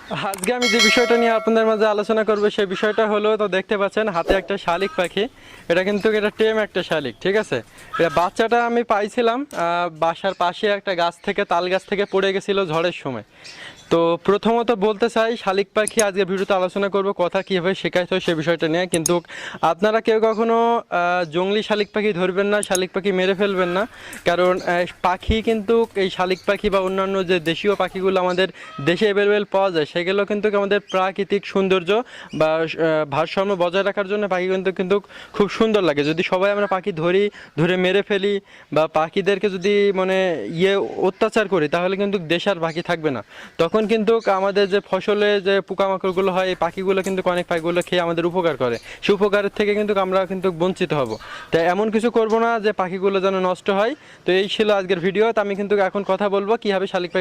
আজকে আমি যে বিষয়টা নিয়ে আপনাদের মাঝে আলোচনা করব সেই বিষয়টা হলো, তো দেখতে পাচ্ছেন হাতে একটা শালিক পাখি। এটা টেম একটা শালিক, ঠিক আছে। এটা বাচ্চাটা আমি পাইছিলাম বাসার পাশে একটা গাছ থেকে, তাল গাছ থেকে পড়ে গেছিল ঝড়ের সময়। তো প্রথমত বলতে চাই, শালিক পাখি আজকে ভিডিওতে আলোচনা করব কথা কীভাবে শেখাইতে হয় সে বিষয়টা নিয়ে। কিন্তু আপনারা কেউ কখনো জংলি শালিক পাখি ধরবেন না, শালিক পাখি মেরে ফেলবেন না। কারণ পাখি কিন্তু এই শালিক পাখি বা অন্যান্য যে দেশীয় পাখিগুলো আমাদের দেশে অ্যাভেলেবেল পাওয়া যায়, সেগুলো কিন্তু আমাদের প্রাকৃতিক সৌন্দর্য বা ভারসাম্য বজায় রাখার জন্য পাখি কিন্তু কিন্তু খুব সুন্দর লাগে। যদি সবাই আমরা পাখি ধরে মেরে ফেলি বা পাখিদেরকে যদি মানে অত্যাচার করি, তাহলে কিন্তু দেশ আর পাখি থাকবে না। তখন কিন্তু আমাদের যে ফসলে যে পোকামাকড়গুলো হয়, এই পাখিগুলো কিন্তু অনেক পাখিগুলো খেয়ে আমাদের উপকার করে, সেই উপকারের থেকে কিন্তু আমরা কিন্তু বঞ্চিত হব। তাই এমন কিছু করব না যে পাখিগুলো যেন নষ্ট হয়। তো এই ছিল আজকের ভিডিও। তো আমি কিন্তু এখন কথা বলবো কীভাবে শালিক পাখি